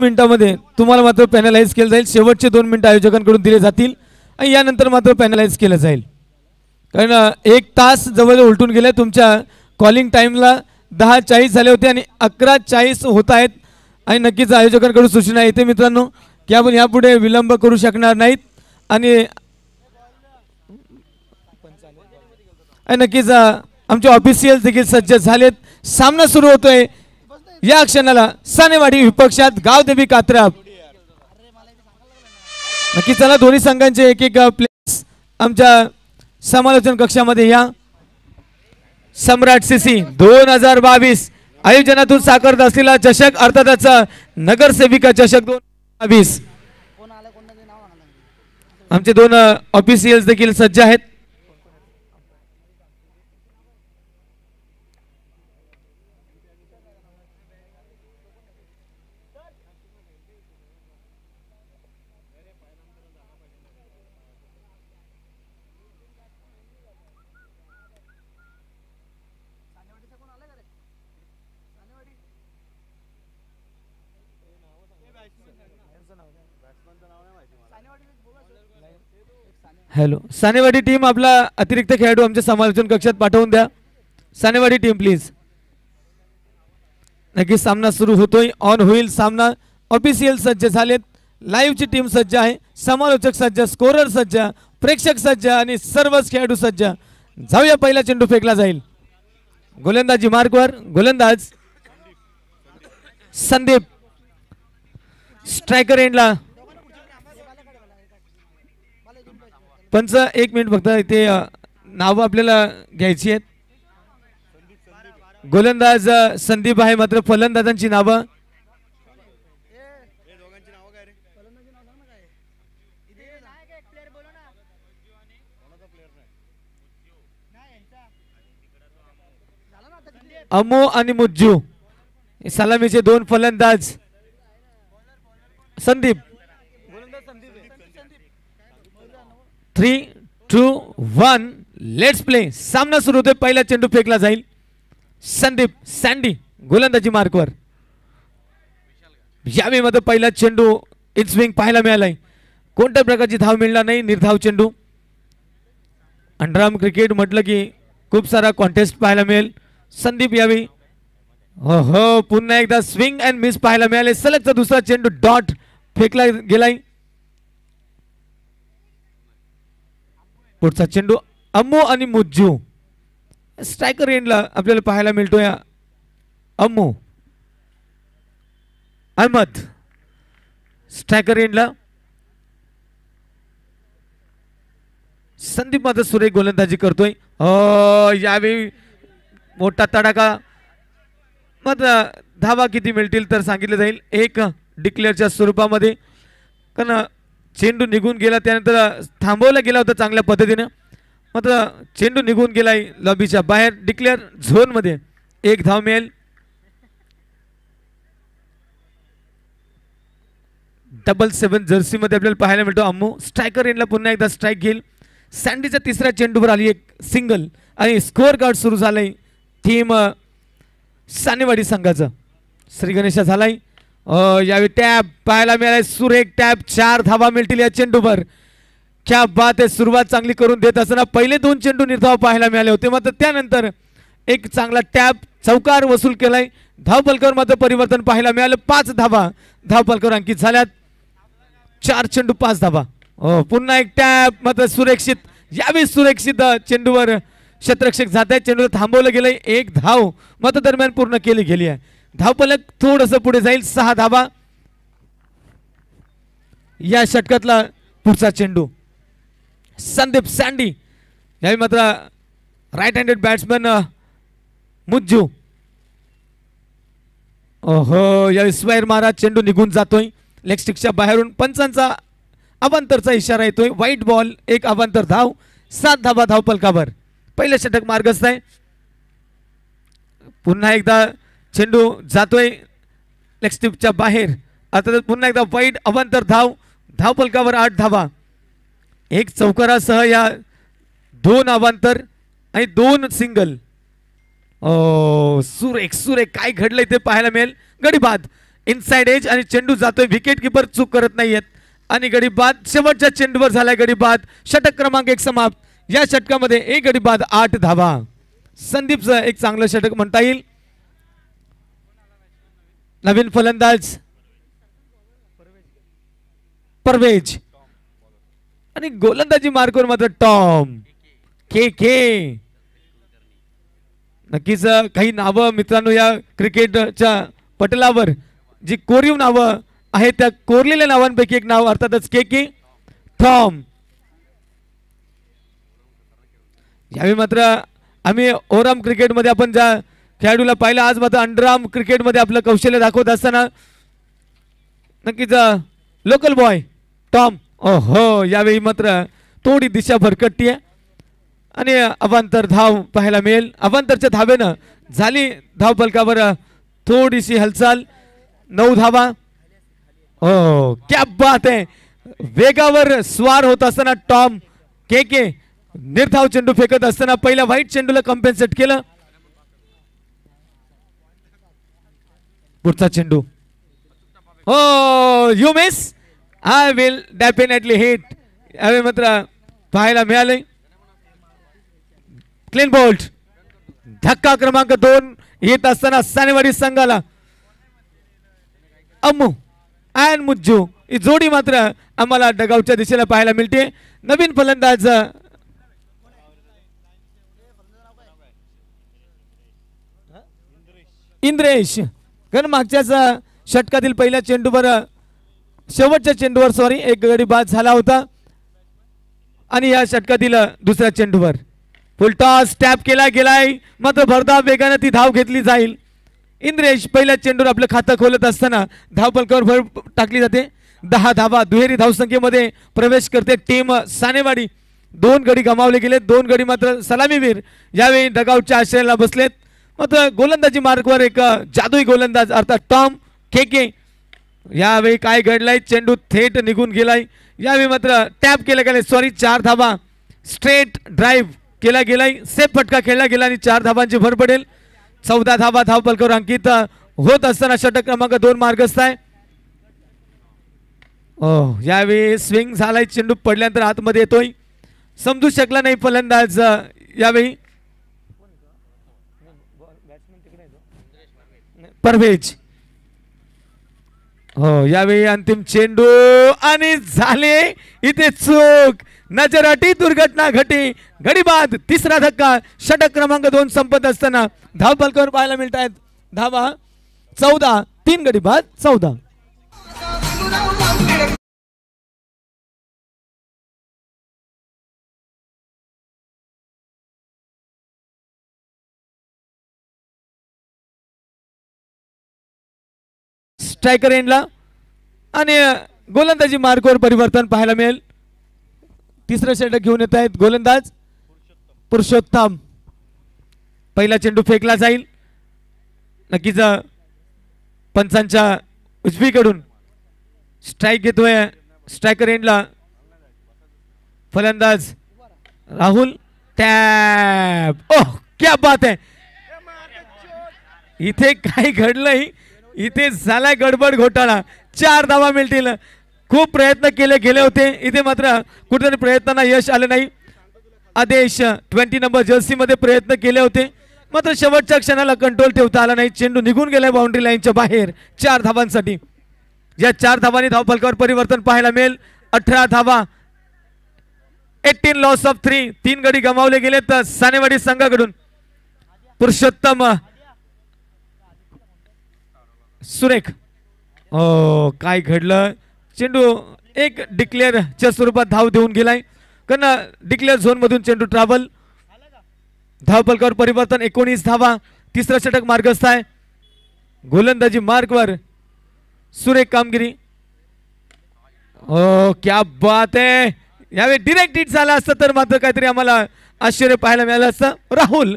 मिनिटांमध्ये तुम्हाला मात्र पॅनलाइज केलं जाईल। शेवटचे 2 मिनिट आयोजकांकडून दिले जातील आणि यानंतर मात्र पॅनलाइज केलं जाईल, कारण 1 तास जवळ उलटून गेले। तुमच्या कॉलिंग टाइमला 10:40 झाले होते आणि 11:40 होत आहेत आणि नक्कीच आयोजकांकडून सूचना येते मित्रांनो की आपण यापुढे विलंब करू शकणार नाहीत आणि नक्कीच आमचे ऑफिशियल देखील सज्ज झालेत। सामना सुरू होतोय या क्षणाला सानेवाडी विपक्षात गावदेवी कात्रप। नक्की चला दोन्ही संघांचे एक एक प्लेयर्स आमच्या समालोचन कक्षामध्ये या। सम्राट सीसी 2022 आयोजनातून साकारत असलेला चषक अर्थातच नगरसेविका चषक 2022 आमचे 2 ऑफिशियल्स देखील सज्ज आहेत। हॅलो, सानेवाडी टीम आपला अतिरिक्त खेळाडू आमच्या समालोचन कक्षात पाठवून द्या। Sanewadi team please. नक्की सामना सुरू होतोय, ऑन होईल सामना। ऑफिशियल सज्ज झालेत, लाईव्ह ची टीम सज्ज आहे, समालोचक सज्ज, स्कोरर सज्ज, प्रेक्षक सज्ज आणि सर्वच खेळाडू सज्ज। जाऊया, पहिला चेंडू फेकला जाईल। गोलंदाजी मार्कवर, गोलंदाज संदीप, स्ट्रायकर एंडला। पंच 1 मिनिट फक्त इथे नाव आपल्याला घ्यायची आहेत। गोलंदाज संदीप आहे, मात्र फलंदाजांची नावं अमो आणि मुज्जू। सलामीचे 2 फलंदाज संदीप। 3, 2, 1 let's play. सामना सुरू होतोय, पहिला चेंडू फेकला जाईल। संदीप सँडी गोलंदाजी मार्कवर। यावेळी मध्ये पहिला चेंडू इन स्विंग पाहायला मिळालाय, कोणत्या प्रकारची धाव मिळणार नाही, निर्धाव चेंडू। अंडरआर्म क्रिकेट म्हटलं की खूप सारा कॉन्टेस्ट पाहायला मिळेल। संदीप यावेळी हो पुन्हा एकदा स्विंग अँड मिस पाहायला मिळाले। सलगचा दुसरा चेंडू डॉट फेकला गेलाय। पुढचा चेंडू अम्मू आणि मुज्जू। स्ट्रायकर एंडला आपल्याला पाहायला मिळतोय अम्मू। अहमद स्ट्रायकर एंडला। संदीप मात्र सुरेख गोलंदाजी करतोय। यावेळी मोठा तडाखा, मात्र धावा किती मिळतील तर सांगितलं जाईल 1 डिक्लेअरच्या स्वरूपामध्ये, कारण चेंडू निघून गेला त्यानंतर थांबवला गेला होता चांगल्या पद्धतीने, मात्र चेंडू निघून गेलाय लॉबीच्या बाहेर। डिक्लेअर झोन मध्ये 1 धाव मिळेल। डबल 7 जर्सी मध्ये आपल्याला पाहायला मिळतो अम्मू। स्ट्रायकर एंडला पुन्हा एकदा स्ट्राइक घेईल। सँडीच्या तिसऱ्या चेंडूवर आली 1 सिंगल आणि स्कोअर कार्ड सुरू झालंय टीम सानेवाडी संघाचं। श्री गणेशा झालाय। यावेळी टॅप पाहायला मिळालाय, सुरेख टॅप। 4 धावा मिळतील या चेंडूवर। क्या बात आहे, सुरुवात चांगली करून देत असताना पहिले 2 चेंडू निर्धाव पाहायला मिळाले होते, मात्र त्यानंतर एक चांगला टॅप चौकार वसूल केलाय। धावफलकावर मात्र परिवर्तन पाहायला मिळालं। 5 धावा धावफलकावर अंकित झाल्यात। 4 चेंडू 5 धावा। पुन्हा एक टॅप, मात्र सुरक्षित, यावेळी सुरक्षित चेंडूवर क्षेत्ररक्षक जात आहे। चेंडू थांबवलं गेलंय। 1 धाव मात्र दरम्यान पूर्ण केली गेली आहे। धावफलक थोडंसं पुढे जाईल। 6 धावा या षटकातला पुढचा चेंडू संदीप सँडी। यावेळी मात्र राईट हँडेड बॅट्समन मुज्जू। यावेळी स्क्वेअर मारा, चेंडू निघून जातोय लेग स्टिकच्या बाहेरून। पंचांचा अवांतरचा इशारा येतोय। व्हाईट बॉल, 1 अवांतर धाव, 7 धावा धावफलकावर। पहिलं षटक मार्गस्थ आहे। पुन्हा एकदा चेंडू जातोय लेग स्टिपच्या बाहेर। आता पुन्हा एकदा वाईट अवांतर धाव, धावफलकावर 8 धावा। 1 चौकारासह या 2 अवांतर आणि 2 सिंगल। सुरेख सुरेख काय घडलंय ते पाहायला मिळेल। गडी बाद इनसाइड एज आणि चेंडू जातोय, विकेट किपर चूक करत नाहीयेत आणि गडी बाद. शेवटच्या चेंडूवर झालाय गडी बाद. षटक क्रमांक 1 समाप्त. या षटकामध्ये एक गडी बाद 8 धावा. संदीपचं एक चांगलं षटक म्हणता येईल. नवीन फलंदाज परवेज आणि गोलंदाजी मार्कवर मात्र टॉम के के. नक्कीच काही नावं मित्रांनो या क्रिकेटच्या पटलावर जी कोरीव नावं आहेत त्या कोरलेल्या नावांपैकी एक नाव अर्थातच के के टॉम. यावेळी मात्र आम्ही ओराम क्रिकेटमध्ये आपण ज्या खेळाडूला पाहिलं, आज मात्र अंडरआर्म क्रिकेटमध्ये आपलं कौशल्य दाखवत असताना नक्कीच लोकल बॉय टॉम. ओहो, यावेळी मात्र थोडी दिशा भरकटती आहे आणि अवांतर धाव पाहायला मिळेल. अवांतरच्या धावेनं झाली धाव फलकावर थोडीशी हालचाल. 9 धावा. ओ क्या बात आहे. वेगावर स्वार होत असताना टॉम के के निर्धाव चेंडू फेकत असताना पहिल्या व्हाईट चेंडूला कॉम्पेन्सेट केलं. पुढचा चेंडू. हो you miss. I will definitely hit. यावेळी मात्र पाहायला मिळाले. Clean bolt. धक्का क्रमांक 2 येत असताना सानेवाडी संघाला अम्मू अँड मुज्जू ही जोडी मात्र आम्हाला डगावच्या दिशेला पाहायला मिळते. नवीन फलंदाज इंद्रेश. कारण मागच्याच षटकातील पहिल्या चेंडूवर शेवटच्या चेंडूवर सॉरी एक गडी बाद झाला होता आणि या षटकातील दुसऱ्या चेंडूवर फुलटॉस टॅप केला गेलाय. मात्र भरधाव वेगाने ती धाव घेतली जाईल. इंद्रेश पहिल्या चेंडूवर आपलं खातं खोलत असताना धाव फलकावर भर टाकली जाते. 10 धावा दुहेरी धावसंख्येमध्ये प्रवेश करते टीम सानेवाडी. 2 गडी गमावले गेले. 2 गडी मात्र सलामीवीर यावेळी डगाऊटच्या आश्रयाला बसलेत. मात्र गोलंदाजी मार्कवर एक जादुई गोलंदाज अर्थात टॉम के के. यावेळी काय घडलंय, चेंडू थेट निघून गेलाय. यावेळी मात्र टॅप केला गेलाय सॉरी 4 धावा. स्ट्रेट ड्राईव्ह केला गेलाय. सेफ फटका खेळला गेला आणि 4 धावांची भर पडेल. 14 धावा धाव फलकावर अंकित होत असताना षटक क्रमांक 2 मार्गस्थ आहे. यावेळी स्विंग झालाय. चेंडू पडल्यानंतर आतमध्ये येतोय. समजू शकला नाही फलंदाज यावेळी परवेज. हो यावेळी अंतिम चेंडू आणि झाले इथे चूक. नजरअटी दुर्घटना घटी. गडीबाद. तिसरा धक्का. षटक क्रमांक 2 संपत असताना धाव फलकावर पाहायला मिळत आहेत धावा 14. 3 गडीबाद 14. स्ट्रायकर एंडला आणि गोलंदाजी मार्कवर परिवर्तन पाहायला मिळेल. तिसरं षटक घेऊन येत आहेत गोलंदाज पुरुषोत्तम. पहिला चेंडू फेकला जाईल. नक्कीच पंचांच्या उजवीकडून स्ट्राइक घेतोय स्ट्रायकर एंडला फलंदाज राहुल. टॅप. ओह क्या बात आहे. इथे काय घडलंय, इथे झालाय गडबड घोटाळा. 4 धावा मिळतील. खूप प्रयत्न केले गेले होते. इथे मात्र कुठेतरी प्रयत्नांना यश आले नाही. आदेश 20 नंबर जर्सी मध्ये प्रयत्न केले होते मात्र शेवटच्या क्षणाला कंट्रोल ठेवता आला नाही. चेंडू निघून गेलाय बाउंड्री लाईनच्या बाहेर 4 धावांसाठी. या 4 धावांनी धाव फलकावर परिवर्तन पाहायला मिळेल. 18 धावा. 18 लॉस ऑफ 3. 3 गडी गमावले गेले तर सानेवाडी संघाकडून. पुरुषोत्तम सुरेख. ओ काय घडलं. चेंडू एक डिक्लेअरच्या स्वरूपात धाव देऊन गेलाय कारण डिक्लेअर झोन मधून चेंडू ट्रॅव्हल. धाव फलकावर परिवर्तन 19 धावा. तिसरा षटक मार्गस्थ आहे. गोलंदाजी मार्कवर सुरेख कामगिरी. ओ क्या बात आहे. यावेळी डिरेक्ट हिट झाला असतं तर मात्र काहीतरी आम्हाला आश्चर्य पाहायला मिळालं असतं. राहुल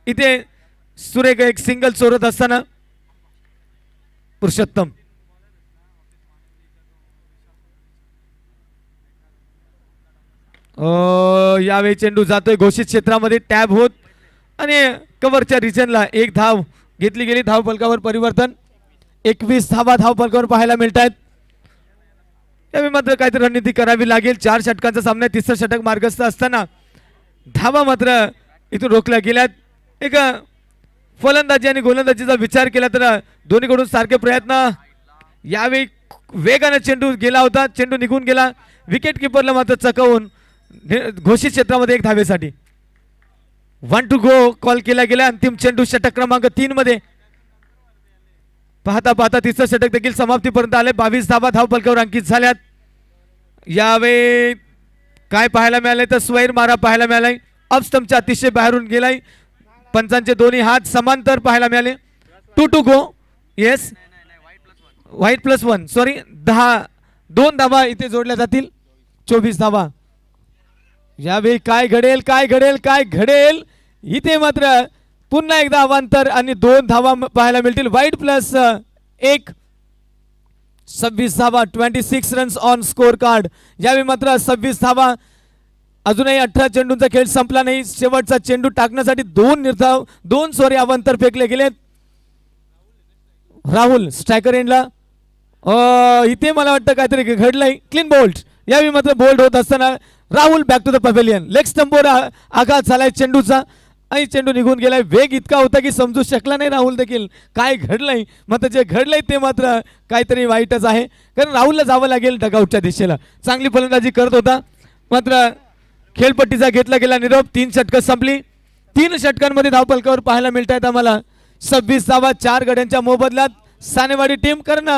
इथे सुरेख एक सिंगल चोरत असताना पुरुषोत्तम. यावेळी चेंडू जातोय घोषित क्षेत्रामध्ये टॅब होत आणि कव्हरच्या रिजनला एक धाव घेतली गेली. धाव फलकावर परिवर्तन 21 धावा धावफलकावर पाहायला मिळत आहेत. यावेळी मात्र काहीतरी रणनीती करावी लागेल. 4 षटकांचा सामना, तिसरं षटक मार्गस्थ असताना धावा मात्र इथून रोखल्या गेल्यात. एक फलंदाजी आणि गोलंदाजीचा विचार केला तर दोन्हीकडून सारखे प्रयत्न. यावेळी वेगाने चेंडू गेला होता, चेंडू निघून गेला. विकेट किपरला मात्र चकवून घोषित क्षेत्रामध्ये एक धावेसाठी 1 to go कॉल केला गेला. अंतिम चेंडू षटक क्रमांक 3 मध्ये. पाहता पाहता तिसरं षटक देखील समाप्तीपर्यंत आले. 22 धावा धावफलकावर अंकित झाल्यात. यावेळी काय पाहायला मिळाले तर स्वैर मारा पाहायला मिळालाय. ऑफ स्टंपच्या अतिशय बाहेरून गेलाय. पंचांचे दोन्ही हात समांतर पाहायला मिळाले. 2 to go. Yes, white plus 1 sorry 2 धावा इथे जोडल्या जातील. 24 धावा. यावेळी काय घडेल काय घडेल काय घडेल. इथे मात्र पुन्हा एकदा अवांतर आणि 2 धावा पाहायला मिळतील. व्हाईट प्लस 1 26 धावा. 26 रन्स ऑन स्कोर कार्ड. यावेळी मात्र 26 धावा. अजूनही 18 चेंडूंचा खेळ संपला नाही. शेवटचा चेंडू टाकण्यासाठी 2 अवांतर फेकले गेलेत. राहुल स्ट्रायकर एंडला. इथे मला वाटतं काहीतरी घडलंय. Clean bowled. यावेळी मात्र बोल्ड होत असताना Rahul back to the pavilion. Leg स्टंपवर आघात झालाय चेंडूचा आणि चेंडू निघून गेलाय. वेग इतका होता की समजू शकला नाही राहुल देखील काय घडलंय. मात्र जे घडलंय ते मात्र काहीतरी वाईटच आहे, कारण राहुलला जावं लागेल डगआउटच्या दिशेला. चांगली फलंदाजी करत होता, मात्र खेळपट्टीचा घेतला गेला निरोप. 3 षटकं संपली. 3 षटकांमध्ये धावफलकावर पाहायला मिळत आहेत आम्हाला 26 धावा. 4 गड्यांच्या मोबदल्यात सानेवाडी टीम कारण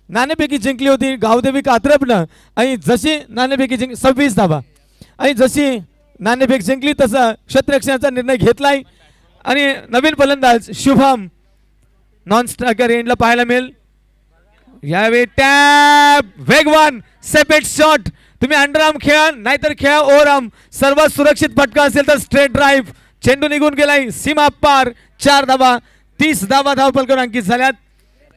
नाणेफेकी जिंकली होती गावदेवी कात्रपनं. आणि जशी नाणेफेकी 26 धावा आणि जशी नाणेफेक जिंकली तसा क्षेत्ररक्षणाचा निर्णय घेतलाय. आणि नवीन फलंदाज शुभम नॉन स्ट्रायकर एंडला पाहायला मिळेल. यावेळी टॅप वेगवान सेपेट शॉट. तुम्ही अंडरआर्म खेळा नाहीतर खेळा ओव्हरआर्म. सर्वात सुरक्षित फटका असेल तर स्ट्रेट ड्राईव्ह. चेंडू निघून गेलाय सीमा पार. 4 धावा. 30 धावा धावफलकावर अंकित झाल्यात.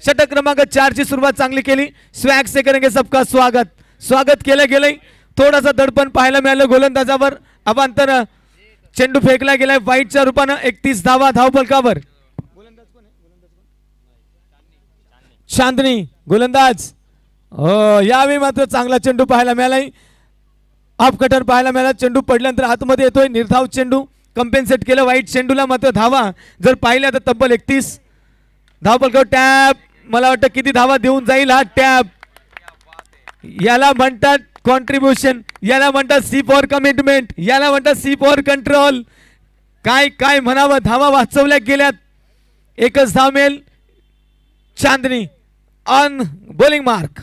षटक क्रमांक 4 ची सुरुवात चांगली केली. स्वॅग से करेंगे सबका स्वागत. स्वागत केलं गेलंय. थोडासा दडपण पाहायला मिळालं गोलंदाजावर. अवांतर चेंडू फेकला गेलाय वाईटच्या रूपानं. 31 धावा धावफलकावर. चांदनी गोलंदाज. यावेळी मात्र चांगला चेंडू पाहायला मिळालाय. हाफ कटर पाहायला मिळाला. चेंडू पडल्यानंतर आतमध्ये येतोय. निर्धाव चेंडू कंपेन्सेट केलं. वाईट चेंडूला मात्र धावा जर पाहिल्या तर तब्बल 31 धावफलकावर. टॅप. मला वाटतं किती धावा देऊन जाईल हा टॅप. याला म्हणतात कॉन्ट्रीब्युशन, याला म्हणतात सी फॉर कमिटमेंट, याला म्हणतात सी फॉर कंट्रोल. काय काय म्हणावं. धावा वाचवल्या गेल्यात. एकच धाव मिळेल. Chandni on bowling mark.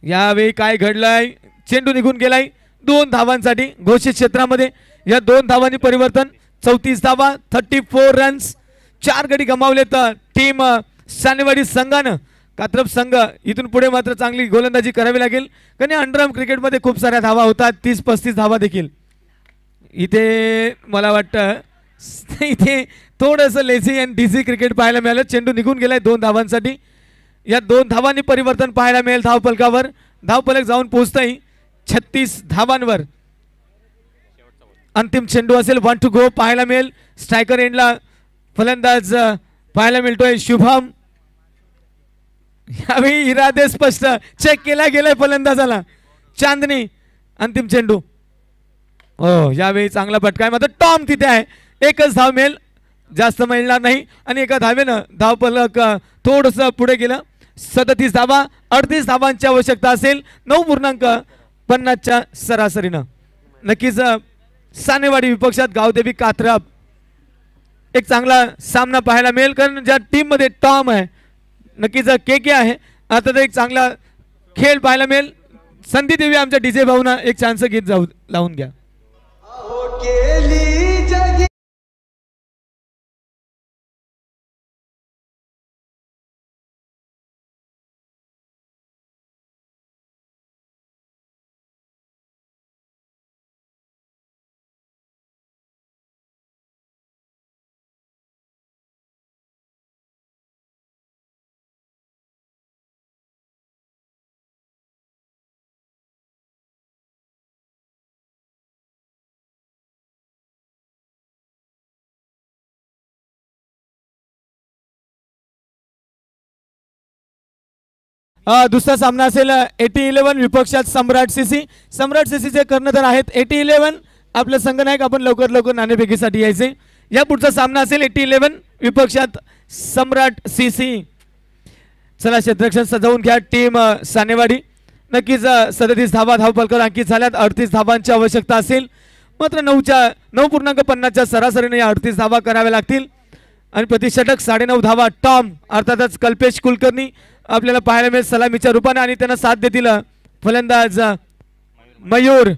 यावेळी काय घडलंय. चेंडू निघून गेलाय 2 धावांसाठी घोषित क्षेत्रामध्ये. या 2 धावांनी परिवर्तन. 34 धावा. 34 रन्स. 4 गडी गमावले तर टीम सानेवाडी संघानं. कात्रप संघ इथून पुढे मात्र चांगली गोलंदाजी करावी लागेल, कारण अंडरआर्म क्रिकेटमध्ये खूप साऱ्या धावा होतात. 30-35 धावा देखील. इथे मला वाटतं इथे थोडंसं लेझी अँड डिझी क्रिकेट पाहायला मिळालं. चेंडू निघून गेलाय 2 धावांसाठी. या 2 धावांनी परिवर्तन पाहायला मिळेल धावफलकावर. धावफलक जाऊन पोहोचतंय 36 धावांवर. अंतिम चेंडू असेल. 1 to go पाहायला मिळेल. स्ट्रायकर एंडला फलंदाज पाहायला मिळतोय शुभम. यावेळी इरादे स्पष्ट. चेक केला गेलाय फलंदाजाला. चांदनी अंतिम चेंडू. यावेळी चांगला फटका. मात्र टॉम तिथे आहे. एकच धाव मिळेल, जास्त मिळणार नाही. आणि एका धावेनं धावफलक थोडंसं पुढे गेलं. 37 धावा. 38 धावांची आवश्यकता असेल 9.50च्या सरासरीनं. नक्कीच सानेवाडी विपक्षात गावदेवी कात्रप एक चांगला सामना पाहायला मिळेल, कारण ज्या टीम मध्ये टॉम आहे नक्कीच के आहे. आता तर एक चांगला खेळ पाहायला मिळेल. संधी देवी आमच्या डीजे भाऊना एक चान्स गीत लावून घ्या. दुसरा सामना असेल 80-11 विपक्षात सम्राट सीसी. सम्राट सीसीचे कर्णधार आहेत 80-11 आपले संघनायक. आपण लवकर लवकर नाणेफेकीसाठी यायचे. या पुढचा सामना असेल 80-11 विपक्षात सम्राट सीसी. चला क्षेत्ररक्षण सजवून घ्या टीम सानेवाडी. नक्कीच 37 धावा धावफलकावर अंकित झाल्यात. 38 धावांची आवश्यकता असेल, मात्र 9.50च्या सरासरीने या 38 धावा कराव्या लागतील. आणि प्रतिषटक 9.5 धावा टॉम अर्थातच कल्पेश कुलकर्णी आपल्याला पाहायला मिळेल सलामीच्या रूपाने. आणि त्यांना साथ देतील फलंदाज मयूर.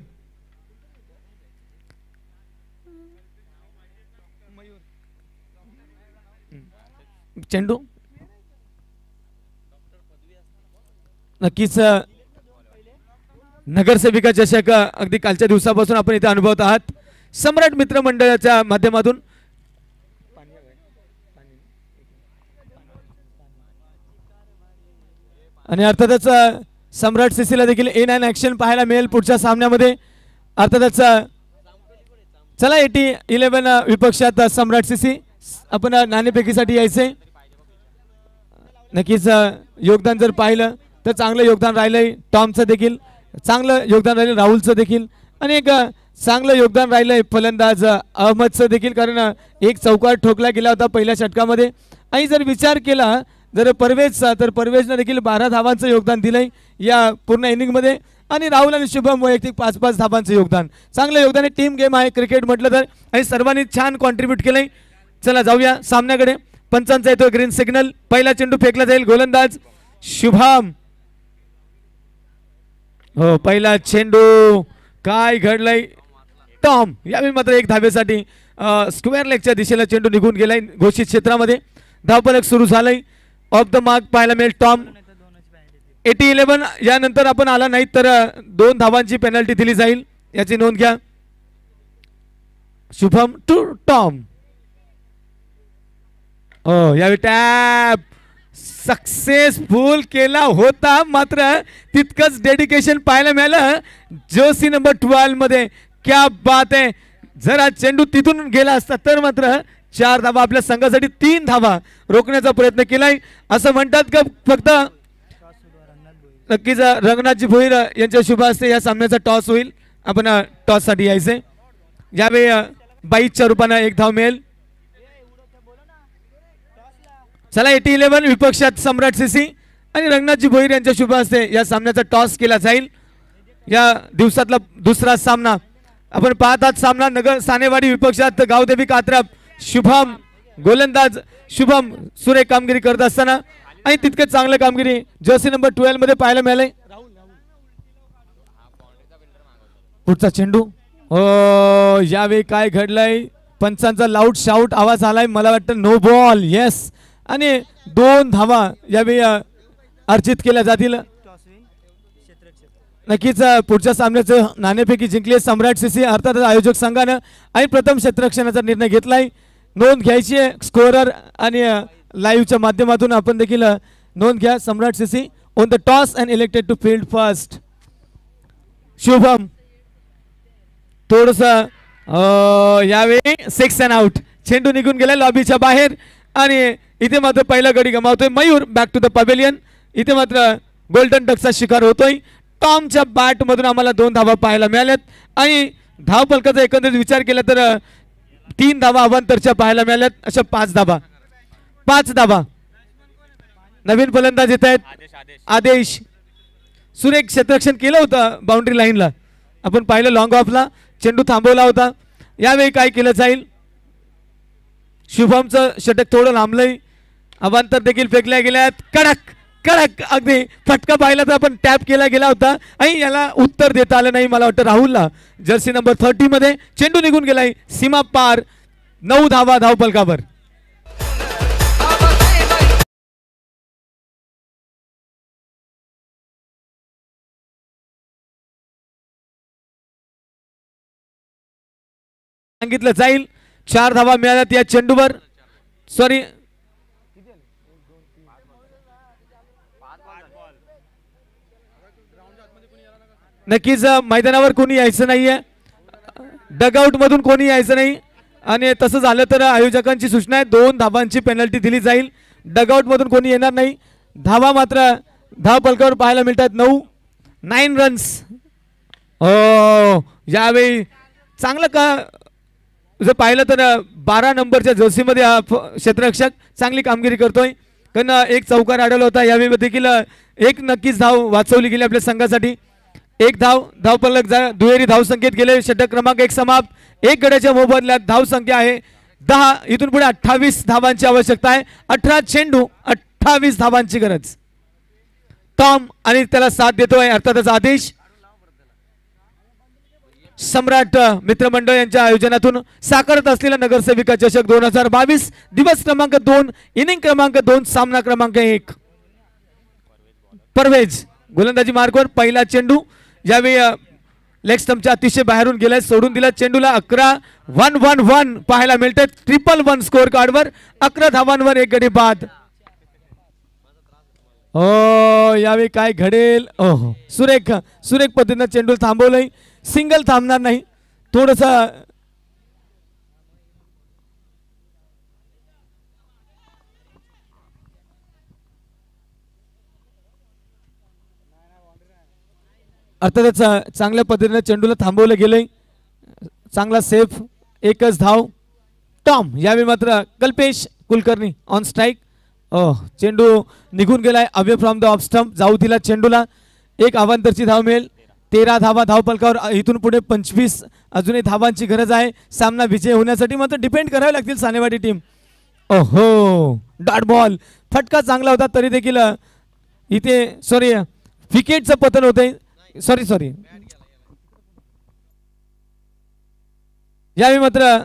चेंडू नक्कीच नगरसेविका चषक अगदी कालच्या दिवसापासून आपण इथे अनुभवत आहात सम्राट मित्र मंडळाच्या माध्यमातून. आणि अर्थातच सम्राट सीसीला देखील A9 ॲक्शन पाहायला मिळेल पुढच्या सामन्यामध्ये. अर्थातच चला 80-11 विपक्षात सम्राट सीसी. आपण नाणेफेकीसाठी यायचे. नक्कीच योगदान जर पाहिलं तर चांगलं योगदान राहिलंय टॉमचं देखील, चांगलं योगदान राहिलं राहुलचं देखील, आणि एक चांगलं योगदान राहिलंय फलंदाज अहमदचं देखील, कारण एक चौकार ठोकला गेला होता पहिल्या षटकामध्ये. आणि जर विचार केला जर परवेजचा तर परवेजनं देखील 12 धावांचं योगदान दिलंय या पूर्ण इनिंगमध्ये. आणि राहुल आणि शुभम वैयक्तिक 5-5 धावांचं योगदान. चांगलं योगदान आहे. टीम गेम आहे क्रिकेट म्हटलं तर, आणि सर्वांनी छान कॉन्ट्रीब्यूट केलंय. चला जाऊया सामन्याकडे. पंचांचा येतो ग्रीन सिग्नल. पहिला चेंडू फेकला जाईल. गोलंदाज शुभम. हो पहिला चेंडू. काय घडलंय टॉम. यावेळी मात्र 1 धावेसाठी स्क्वेअर लेगच्या दिशेला चेंडू निघून गेलाय घोषित क्षेत्रामध्ये. धावफलक सुरू झालंय. ऑफ द मार्क पाहायला मिळेल टॉम. 80-11 यानंतर आपण आला नाही तर 2 धावांची पेनल्टी दिली जाईल, याची नोंद घ्या. Shubham to Tom. हो यावेळी टॅप सक्सेसफुल केला होता, मात्र तितकंच डेडिकेशन पाहायला मिळालं जर्सी नंबर 12 मध्ये. क्या बात आहे. जर हा चेंडू तिथून गेला असता तर मात्र 4 धावा आपल्या संघासाठी 3 धावा रोखण्याचा प्रयत्न केलाय. असं म्हणतात का फक्त. नक्कीच रंगनाथजी भोईर यांच्या शुभ हस्ते या सामन्याचा टॉस होईल. आपण टॉस साठी यायचे. यावेळी 22च्या रूपाने 1 धाव मिळेल. चला 80-11 विपक्षात सम्राट सीसी आणि रंगनाथजी भोईर यांच्या शुभ हस्ते या सामन्याचा टॉस केला जाईल. या दिवसातला दुसरा सामना आपण पाहतात. सामना नगर सानेवाडी विपक्षात गावदेवी कात्रप. शुभम गोलंदाज. शुभम सुरेख कामगिरी करत असताना आणि तितके चांगलं कामगिरी जर्सी नंबर 12 मध्ये पाहायला मिळाले. पुढचा चेंडू. हो यावेळी काय घडलंय. पंचांचा लाऊड शाऊट आवाज आलाय. मला वाटतं नो बॉल. येस. आणि 2 धावा यावेळी अर्जित केल्या जातील. नक्कीच पुढच्या सामन्याचं नाणेफेकी जिंकली सम्राट सीसी अर्थात आयोजक संघानं. आणि प्रथम क्षेत्ररक्षणाचा निर्णय घेतलाय. नोंद घ्यायची आहे स्कोरर आणि लाईव्हच्या माध्यमातून आपण देखील नोंद घ्या. Samrat CC on the toss and elected to field first. Shubham थोडस यावेळी 6 अँड आउट. चेंडू निघून गेला लॉबीच्या बाहेर. आणि इथे मात्र पहिला गडी गमावतोय Mayur. Back to the pavilion. इथे मात्र गोल्डन डकचा शिकार होतोय. टॉमच्या बॅट मधून आम्हाला 2 धावा पाहायला मिळाल्यात. आणि धाव फलकाचा एकंदरीत विचार केला तर 3 धावा अवांतरच्या पाहायला मिळाल्यात. अशा 5 धावा. नवीन फलंदाज येत आहेत आदेश. सुरेख क्षेत्ररक्षण केलं होतं बाउंड्री लाईनला. आपण पाहिलं लॉंग ऑफला चेंडू थांबवला होता. यावेळी काय केलं जाईल. शुभमचं षटक थोडं लांबलंय. अवांतर देखील फेकल्या गेल्यात. कडक कडक अगदी फटका पाहिला तर आपण टॅप केला गेला होता आणि याला उत्तर देता आलं नाही मला वाटतं राहुलला. जर्सी नंबर 30 मध्ये चेंडू निघून गेलाय सीमा पार. 9 धावा धावफलकावर. सांगितलं जाईल 4 धावा मिळाल्यात या चेंडूवर. सॉरी नक्कीच मैदानावर कोणी यायचं नाहीये. डगआउट मधून कोणी यायचं नाही. आणि तसं झालं तर आयोजकांची सूचना आहे 2 धावांची पेनल्टी दिली जाईल. डगआउट मधून कोणी येणार नाही. धावा मात्र धाव फलकावर पाहायला मिळतात 9 रन्स. यावेळी चांगलं का जर पाहिलं तर 12 नंबरच्या जर्सीमध्ये हा क्षेत्ररक्षक चांगली कामगिरी करतोय. कारण एक चौकार अडवला होता. यावेळी देखील एक नक्कीच धाव वाचवली गेली आपल्या संघासाठी. एक धाव फलक दुहेरी धाव संख्येत गेले. षटक क्रमांक 1 समाप्त. एक गड्याच्या मोबदल्यात धाव संख्या आहे 10. इथून पुढे 28 धावांची आवश्यकता आहे. 18 चेंडू 28 धावांची गरज. टॉम आणि त्याला साथ देतोय अर्थातच आदेश. सम्राट मित्रमंडळ यांच्या आयोजनातून साकारत असलेला नगरसेविका चषक 2022 दिवस क्रमांक 2 इनिंग क्रमांक 2 सामना क्रमांक 1. परवेज गोलंदाजी मार्कवर पहिला चेंडू यावेळी लेग स्टंपच्या अतिशय बाहेरून गेलाय. सोडून दिला चेंडूला. 11-1-1-1 पाहायला मिळते. 1-1 स्कोर कार्डवर 11 धावांवर एक गडी बाद. यावेळी काय घडेल. सुरेख पद्धतीनं चेंडू थांबवलंय. सिंगल थांबणार नाही. थोडस अर्थातच चांगल्या पद्धतीने चेंडूला थांबवलं गेलंय. चांगला सेफ. एकच धाव. टॉम यावेळी मात्र कल्पेश कुलकर्णी ऑन स्ट्राईक. चेंडू निघून गेलाय away from the off stump. जाऊ दिला चेंडूला. एक अवांतरची धाव मिळेल. 13 धावा धाव फलकावर. इथून पुढे 25 अजूनही धावांची गरज आहे सामना विजय होण्यासाठी. मात्र डिपेंड करावे लागतील सानेवाडी टीम. Dot ball. फटका चांगला होता तरी देखील इथे सॉरी विकेटचं पतन होतंय. सॉरी यावेळी मात्र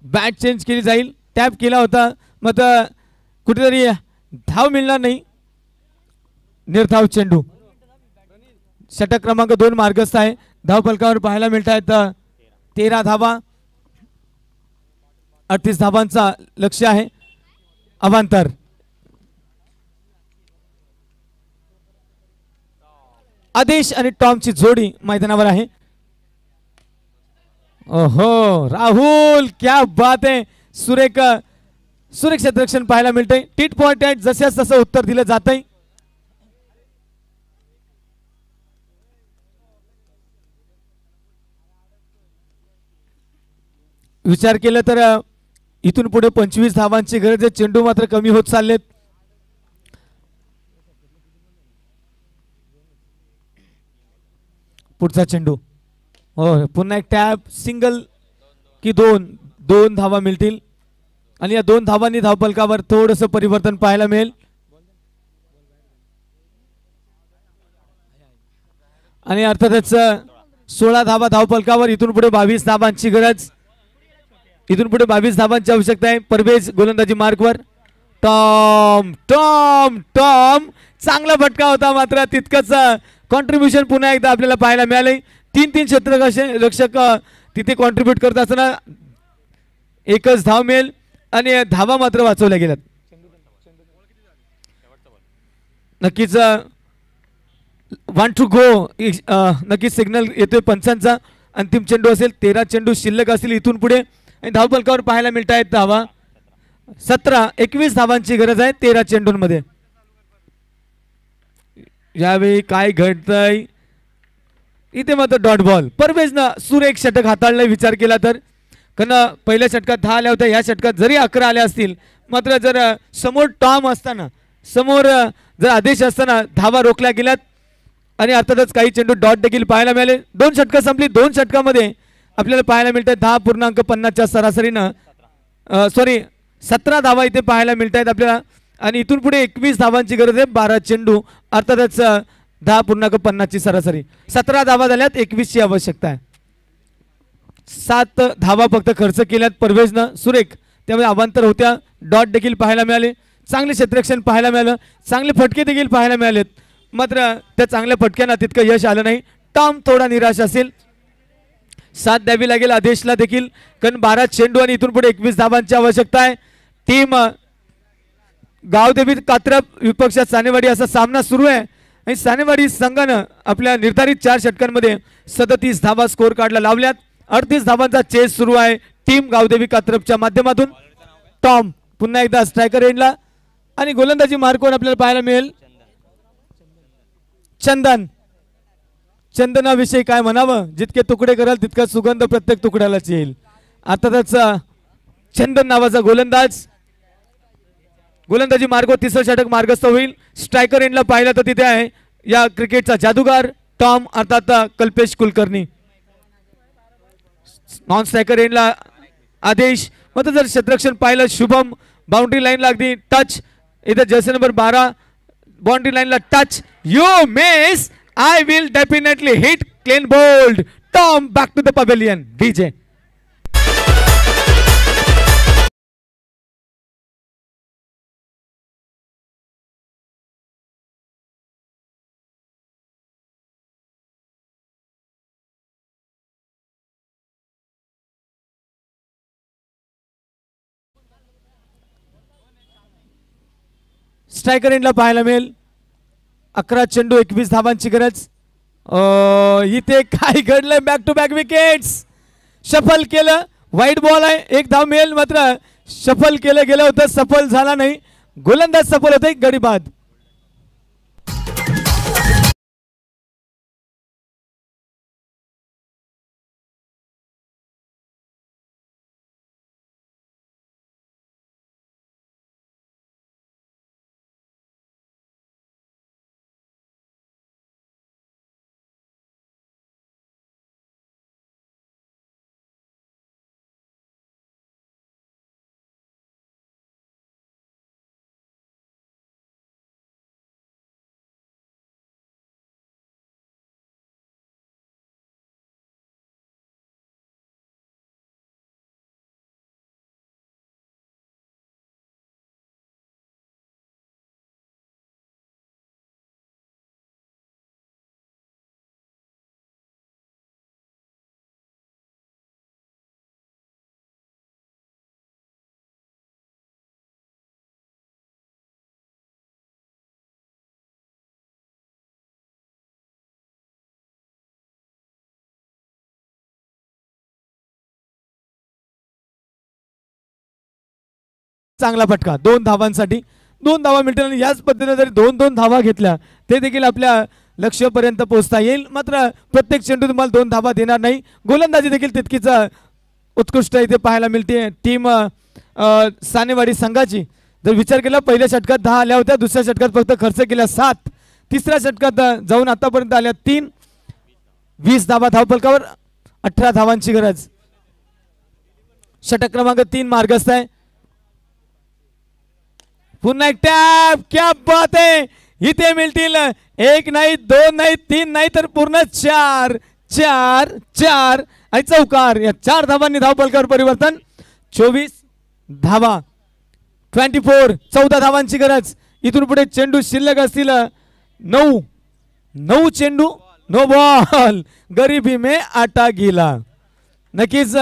बॅट चेंज केली जाईल. टॅप केला होता मात्र कुठेतरी धाव मिळणार नाही. निर्धाव चेंडू. षटक क्रमांक 2 मार्गस्थ आहे. धाव फलकावर पाहायला मिळत आहेत 13 धावा. 38 धावांचा लक्ष्य आहे. अवांतर. आदेश आणि टॉमची जोडी मैदानावर आहे. राहुल क्या बात आहे. सुरेख क्षेत्ररक्षण पाहायला मिळतंय. टिट फॉर टॅट जसं तसं उत्तर दिलं जातंय. विचार केला तर इथून पुढे 25 धावांची गरज आहे. चेंडू मात्र कमी होत चाललेत. पुढचा चेंडू. पुन्हा एक टॅप. सिंगल की 2 धावा मिळतील आणि या 2 धावांनी धावफलकावर थोडंसं परिवर्तन पाहायला मिळेल. आणि अर्थातच 16 धावा धावफलकावर. इथून पुढे 22 धावांची गरज. इथून पुढे 22 धावांची आवश्यकता आहे. परवेज गोलंदाजी मार्कवर. टॉम चांगला फटका होता मात्र तितकंच कॉन्ट्रीब्युशन पुन्हा एकदा आपल्याला पाहायला मिळाले. 3 क्षेत्ररक्षक तिथे कॉन्ट्रीब्यूट करत असताना एकच धाव मिळेल आणि धावा मात्र वाचवल्या गेल्यात. नक्कीच 1 to go नक्कीच सिग्नल येतोय पंचांचा. अंतिम चेंडू असेल. 13 चेंडू शिल्लक असतील इथून पुढे आणि धावफलकावर पाहायला मिळत आहेत धावा 17-21 धावांची गरज आहे 13 चेंडूंमध्ये. यावेळी काय घडतंय इथे मात्र डॉट बॉल. परवेजनं सुरेख षटक हाताळलाय विचार केला तर. कारण पहिल्या षटकात 10 आल्या होत्या. या षटकात जरी 11 आल्या असतील मात्र जर समोर टॉम असताना समोर जर आदेश असताना धावा रोखल्या गेल्यात आणि अर्थातच काही चेंडू डॉट देखील पाहायला मिळाले. 2 षटकं संपली. 2 षटकामध्ये आपल्याला पाहायला मिळत आहेत 10.50च्या सरासरीनं 17 धावा इथे पाहायला मिळत आहेत आपल्याला आणि इथून पुढे 21 धावांची गरज आहे. 12 चेंडू अर्थातच 10.50ची सरासरी. 17 धावा झाल्यात. 21ची आवश्यकता आहे. 7 धावा फक्त खर्च केल्यात परवेजनं. सुरेख त्यामुळे अवांतर होत्या. डॉट देखील पाहायला मिळाले. चांगले क्षेत्ररक्षण पाहायला मिळालं. चांगले फटके देखील पाहायला मिळालेत मात्र त्या चांगल्या फटक्यांना तितकं यश आलं नाही. टॉम थोडा निराश असेल. साथ द्यावी लागेल आदेशला देखील कारण 12 चेंडू आणि इथून पुढे 21 धावांची आवश्यकता आहे. टीम गावदेवी कात्रप विपक्षात सानेवाडी असा सामना सुरू आहे आणि सानेवाडी संघानं आपल्या निर्धारित 4 षटकांमध्ये 37 धावा स्कोर कार्डला लावल्यात. 38 धावांचा चेस सुरू आहे टीम गावदेवी कात्रपच्या माध्यमातून. टॉम पुन्हा एकदा स्ट्रायकर एंडला आणि गोलंदाजी मार्कवर आपल्याला पाहायला मिळेल चंदन. चंदनाविषयी काय म्हणावं, जितके तुकडे कराल तितका सुगंध प्रत्येक तुकड्यालाच येईल. आता त्याचा चंदन नावाचा गोलंदाजी मार्ग, तिसरं षटक मार्गस्थ होईल. स्ट्रायकर एंडला पाहिलं तर तिथे आहे या क्रिकेटचा जादूगार टॉम अर्थात कल्पेश कुलकर्णी. नॉन स्ट्रायकर एंडला आदेश. मग जर क्षेत्ररक्षण पाहिलं शुभम बाउंड्री लाईनला अगदी टच. इथे जर्सी नंबर 12 बाउंड्री लाईनला touch. You miss. I will definitely hit clean bold. Tom back to the pavilion. DJ. Striker एंडला पाहायला मिळेल 11 चेंडू 21 धावांची गरज. इथे काय घडलंय, back to back wickets. Shuffle केलं, वाईट बॉल आहे, एक धाव मिळेल, मात्र शफल केलं गेलं होतं, सफल झाला नाही. गोलंदाज सफल होते, गडी बाद. चांगला फटका 2 धावांसाठी. 2 धावा मिळतील. याच पद्धतीने जरी 2-2 धावा घेतल्या ते देखील आपल्या लक्ष्यापर्यंत पोहोचता येईल. मात्र प्रत्येक चेंडू तुम्हाला 2 धावा देणार नाही. गोलंदाजी देखील तितकीच उत्कृष्ट इथे पाहायला मिळते टीम सानेवाडी संघाची. जर विचार केला पहिल्या षटकात 10 आल्या होत्या, दुसऱ्या षटकात फक्त खर्च केल्या 7, तिसऱ्या षटकात जाऊन आतापर्यंत आल्या 3. 20 धावा धावफलकावर, 18 धावांची गरज. षटक क्रमांक 3 मार्गस्थ आहे. पुन्हा एक टॅप. क्या बात आहे. इथे मिळतील 1 नाही 2 नाही 3 नाही तर पूर्ण 4 आणि चौकार. या 4 धावांनी धावफलकावर परिवर्तन. 24 धावा, 14 धावांची गरज. इथून पुढे चेंडू शिल्लक असतील 9 चेंडू, नो बॉल. गरीबी में आटा गिला. नक्कीच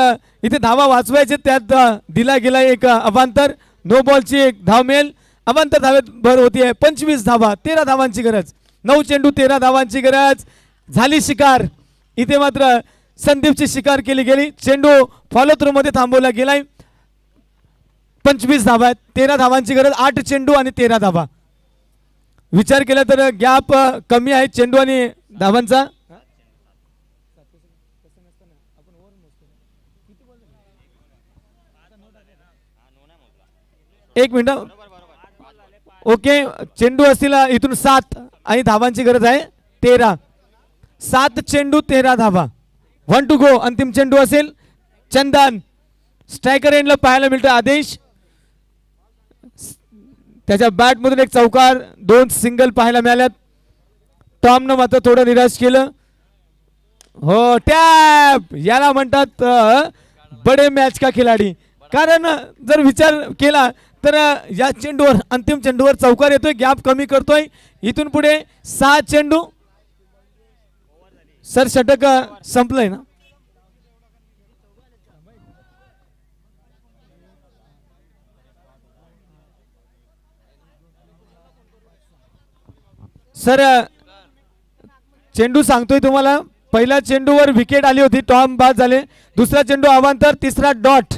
इथे धावा वाचवायचे, त्यात दिला गेला एक अवांतर. नो बॉलची एक धाव मिळेल. अवांतर धावेत भर होतीये. 25 धावा, 13 धावांची गरज. 9 चेंडू 13 धावांची गरज. झाली शिकार. इथे मात्र संदीपची शिकार केली गेली. चेंडू फॉलो थ्रो मध्ये थांबवला गेलाय. 25 धावा आहेत, 13 धावांची गरज. 8 चेंडू आणि 13 धावा. विचार केला तर गॅप कमी आहे चेंडू आणि धावांचा. एक मिनिट. ओके, चेंडू असतील इथून 7 आणि धावांची गरज आहे 13. 7 चेंडू 13 धावा. 1 टू गो. अंतिम चेंडू असेल. चंदन स्ट्रायकर एंडला पाहायला मिळतं आदेश. त्याच्या बॅट मधून एक चौकार, 2 सिंगल पाहायला मिळाल्यात. टॉमनं मात्र थोडं निराश केलं. हो, टॅप. याला म्हणतात बडे मॅच का खिलाडी. कारण जर विचार केला तर या चेंडूवर, अंतिम चेंडूवर चौकार येतोय, गॅप कमी करतोय. इथून पुढे 6 चेंडू. सर षटक संपलंय ना. सर चेंडू सांगतोय तुम्हाला. पहिल्या चेंडूवर विकेट आली होती, टॉम बाद झाले. दुसरा चेंडू अवांतर, तिसरा डॉट,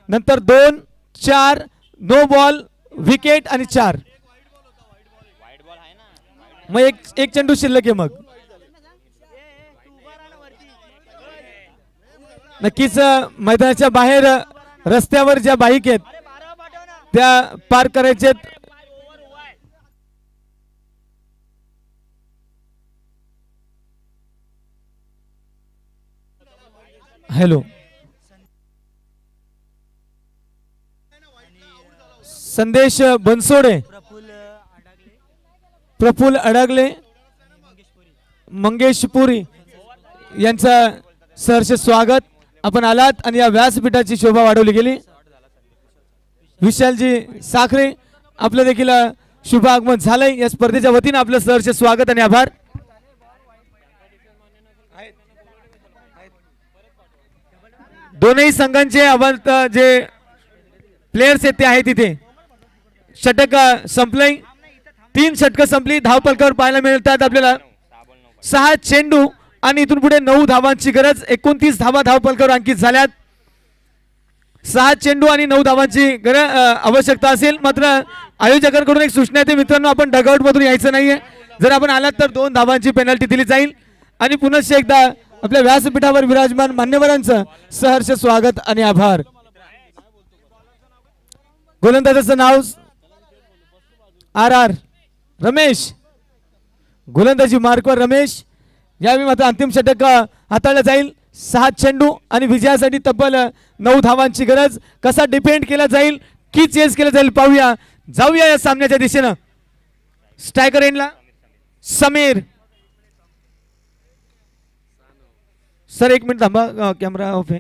नंतर 2, 4, नो बॉल, विकेट आणि 4. मग एक चेंडू शिल्लक आहे. मग नक्कीच मैदानाच्या बाहेर रस्त्यावर ज्या बाईक आहेत त्या पार्क करायच्यात. हॅलो, संदेश बनसोडे, प्रफुल अडगले, मंगेश पुरी यांचं सहर्ष स्वागत. आपण आलात आणि या व्यासपीठाची शोभा वाढवली गेली. विशालजी साखरे आपलं देखील शुभ आगमन झालंय. या स्पर्धेच्या वतीने आपलं सहर्ष स्वागत आणि आभार. दोनही संघांचे अवंत जे प्लेयर्स आहेत ते आहेत तिथे. षटक संपलंय, 3 षटक संपली. धावपलकावर पाहायला मिळतात आपल्याला 6 चेंडू आणि इथून पुढे 9 धावांची गरज. 29 धावा धावपलकावर अंकित झाल्यात. 6 चेंडू आणि 9 धावांची आवश्यकता असेल. मात्र आयोजकांकडून एक सूचना आहे मित्रांनो, आपण डगआउट मधून यायचं नाहीये. जर आपण आलात तर 2 धावांची पेनल्टी दिली जाईल. आणि पुन्हा एकदा आपल्या व्यासपीठावर विराजमान मान्यवरांचं सहर्ष स्वागत आणि आभार. गोलंदाजाचं नाव RR रमेश, गोलंदाजी मार्कवर रमेश. यावेळी मात्र अंतिम षटक हाताळलं जाईल. 6 चेंडू आणि विजयासाठी तब्बल 9 धावांची गरज. कसा डिपेंड केला जाईल की चेस केला जाईल पाहूया. जाऊया या सामन्याच्या दिशेनं. स्ट्रायकर एंडला समीर. सर 1 मिनिट थांबा, कॅमेरा ऑफ आहे.